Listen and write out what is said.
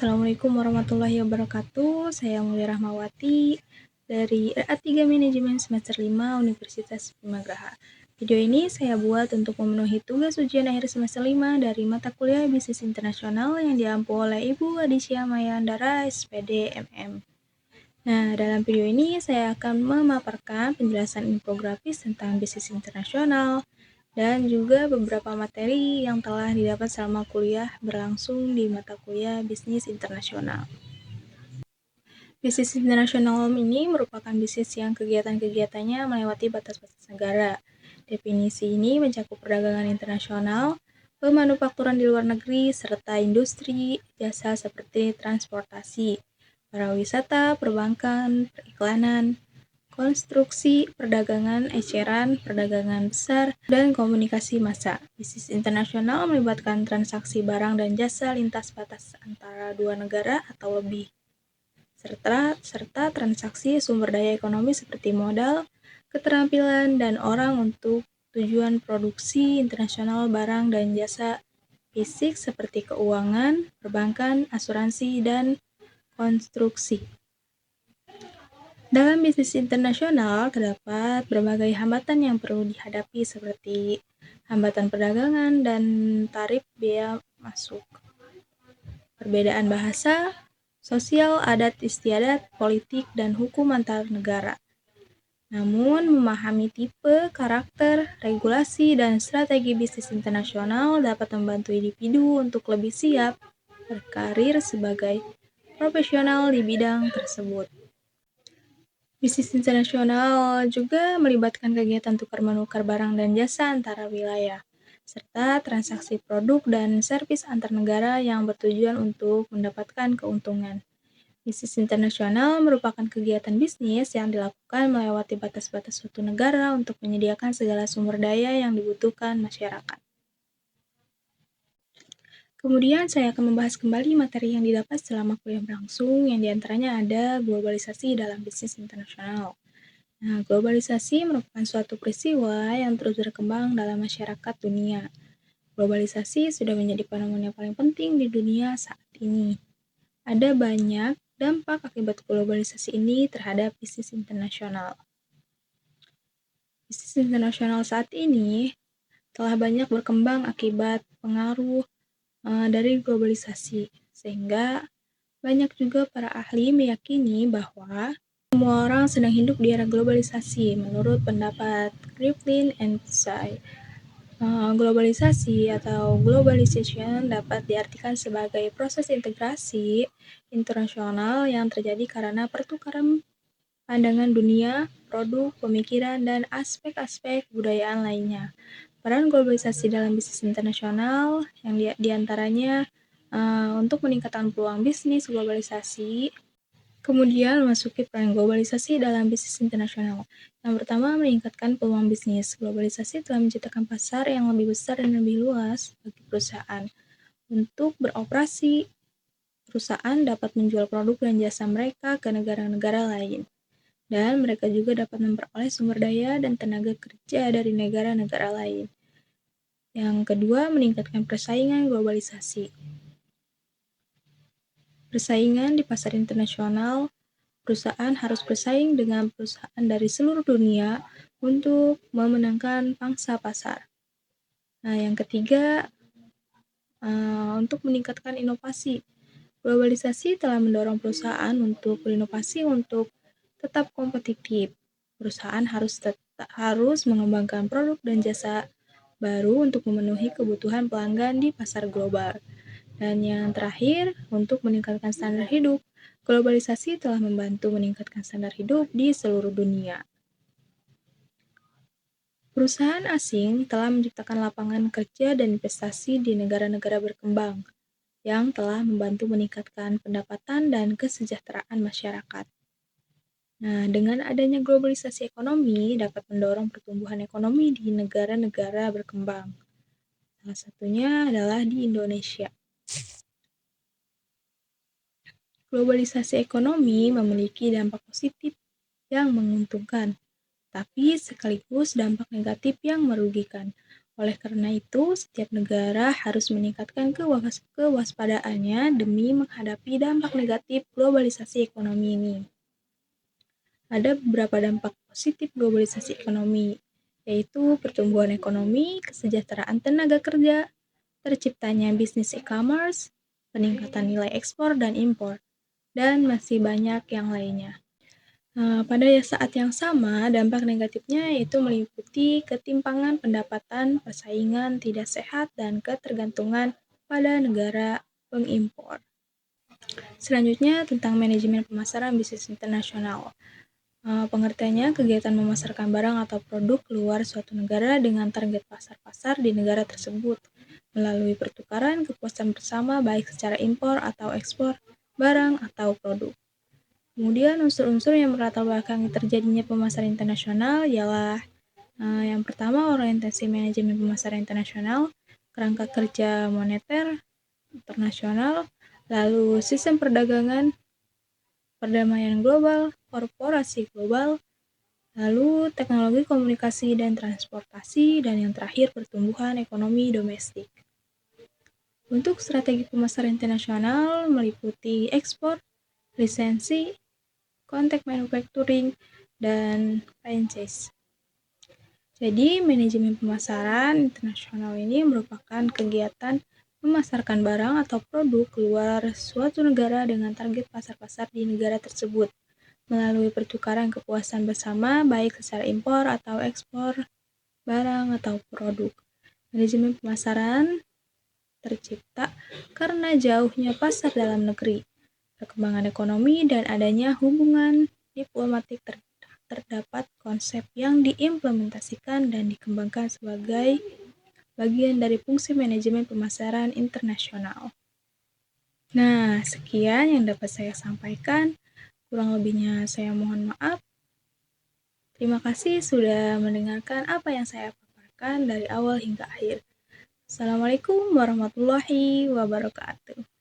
Assalamualaikum warahmatullahi wabarakatuh. Saya Mulia Rahmawati dari RA3 Manajemen semester 5 Universitas Bhimagraha. Video ini saya buat untuk memenuhi tugas ujian akhir semester 5 dari mata kuliah Bisnis Internasional yang diampu oleh Ibu Adisya Mayandara SPD MM. Nah, dalam video ini saya akan memaparkan penjelasan infografis tentang bisnis internasional, dan juga beberapa materi yang telah didapat selama kuliah berlangsung di mata kuliah Bisnis Internasional. Bisnis internasional ini merupakan bisnis yang kegiatan-kegiatannya melewati batas-batas negara. Definisi ini mencakup perdagangan internasional, pemanufakturan di luar negeri, serta industri jasa seperti transportasi, pariwisata, perbankan, periklanan, konstruksi, perdagangan eceran, perdagangan besar, dan komunikasi massa. Bisnis internasional melibatkan transaksi barang dan jasa lintas batas antara dua negara atau lebih, serta transaksi sumber daya ekonomi seperti modal, keterampilan, dan orang untuk tujuan produksi internasional barang dan jasa fisik seperti keuangan, perbankan, asuransi, dan konstruksi. Dalam bisnis internasional, terdapat berbagai hambatan yang perlu dihadapi seperti hambatan perdagangan dan tarif bea masuk, perbedaan bahasa, sosial, adat istiadat, politik, dan hukum antar negara. Namun, memahami tipe, karakter, regulasi, dan strategi bisnis internasional dapat membantu individu untuk lebih siap berkarir sebagai profesional di bidang tersebut. Bisnis internasional juga melibatkan kegiatan tukar-menukar barang dan jasa antara wilayah, serta transaksi produk dan servis antar negara yang bertujuan untuk mendapatkan keuntungan. Bisnis internasional merupakan kegiatan bisnis yang dilakukan melewati batas-batas suatu negara untuk menyediakan segala sumber daya yang dibutuhkan masyarakat. Kemudian saya akan membahas kembali materi yang didapat selama kuliah berlangsung, yang diantaranya ada globalisasi dalam bisnis internasional. Nah, globalisasi merupakan suatu peristiwa yang terus berkembang dalam masyarakat dunia. Globalisasi sudah menjadi fenomena yang paling penting di dunia saat ini. Ada banyak dampak akibat globalisasi ini terhadap bisnis internasional. Bisnis internasional saat ini telah banyak berkembang akibat pengaruh dari globalisasi, sehingga banyak juga para ahli meyakini bahwa semua orang sedang hidup di era globalisasi. Menurut pendapat Griffin and Tsai, globalisasi atau globalization dapat diartikan sebagai proses integrasi internasional yang terjadi karena pertukaran pandangan dunia, produk, pemikiran, dan aspek-aspek kebudayaan lainnya. Peran globalisasi dalam bisnis internasional yang diantaranya untuk meningkatkan peluang bisnis globalisasi. Kemudian memasuki peran globalisasi dalam bisnis internasional. Yang pertama, meningkatkan peluang bisnis. Globalisasi telah menciptakan pasar yang lebih besar dan lebih luas bagi perusahaan. Untuk beroperasi, perusahaan dapat menjual produk dan jasa mereka ke negara-negara lain. Dan mereka juga dapat memperoleh sumber daya dan tenaga kerja dari negara-negara lain. Yang kedua, meningkatkan persaingan globalisasi. Persaingan di pasar internasional, perusahaan harus bersaing dengan perusahaan dari seluruh dunia untuk memenangkan pangsa pasar. Nah, yang ketiga, untuk meningkatkan inovasi. Globalisasi telah mendorong perusahaan untuk berinovasi untuk tetap kompetitif. Perusahaan harus mengembangkan produk dan jasa baru untuk memenuhi kebutuhan pelanggan di pasar global. Dan yang terakhir, untuk meningkatkan standar hidup. Globalisasi telah membantu meningkatkan standar hidup di seluruh dunia. Perusahaan asing telah menciptakan lapangan kerja dan investasi di negara-negara berkembang, yang telah membantu meningkatkan pendapatan dan kesejahteraan masyarakat. Nah, dengan adanya globalisasi ekonomi dapat mendorong pertumbuhan ekonomi di negara-negara berkembang. Salah satunya adalah di Indonesia. Globalisasi ekonomi memiliki dampak positif yang menguntungkan, tapi sekaligus dampak negatif yang merugikan. Oleh karena itu, setiap negara harus meningkatkan kewaspadaannya demi menghadapi dampak negatif globalisasi ekonomi ini. Ada beberapa dampak positif globalisasi ekonomi, yaitu pertumbuhan ekonomi, kesejahteraan tenaga kerja, terciptanya bisnis e-commerce, peningkatan nilai ekspor dan impor, dan masih banyak yang lainnya. Pada saat yang sama, dampak negatifnya yaitu meliputi ketimpangan pendapatan, persaingan tidak sehat, dan ketergantungan pada negara pengimpor. Selanjutnya tentang manajemen pemasaran bisnis internasional. Pengertiannya kegiatan memasarkan barang atau produk keluar suatu negara dengan target pasar-pasar di negara tersebut melalui pertukaran kepuasan bersama baik secara impor atau ekspor barang atau produk. Kemudian unsur-unsur yang berlatar belakangi terjadinya pemasaran internasional ialah yang pertama orientasi manajemen pemasaran internasional, kerangka kerja moneter internasional, lalu sistem perdagangan, perdamaian global, korporasi global, lalu teknologi komunikasi dan transportasi, dan yang terakhir pertumbuhan ekonomi domestik. Untuk strategi pemasaran internasional meliputi ekspor, lisensi, kontrak manufacturing, dan franchise. Jadi, manajemen pemasaran internasional ini merupakan kegiatan memasarkan barang atau produk keluar suatu negara dengan target pasar-pasar di negara tersebut melalui pertukaran kepuasan bersama baik secara impor atau ekspor barang atau produk. Manajemen pemasaran tercipta karena jauhnya pasar dalam negeri, perkembangan ekonomi, dan adanya hubungan diplomatik terdapat konsep yang diimplementasikan dan dikembangkan sebagai bagian dari fungsi manajemen pemasaran internasional. Nah, sekian yang dapat saya sampaikan. Kurang lebihnya saya mohon maaf. Terima kasih sudah mendengarkan apa yang saya paparkan dari awal hingga akhir. Assalamualaikum warahmatullahi wabarakatuh.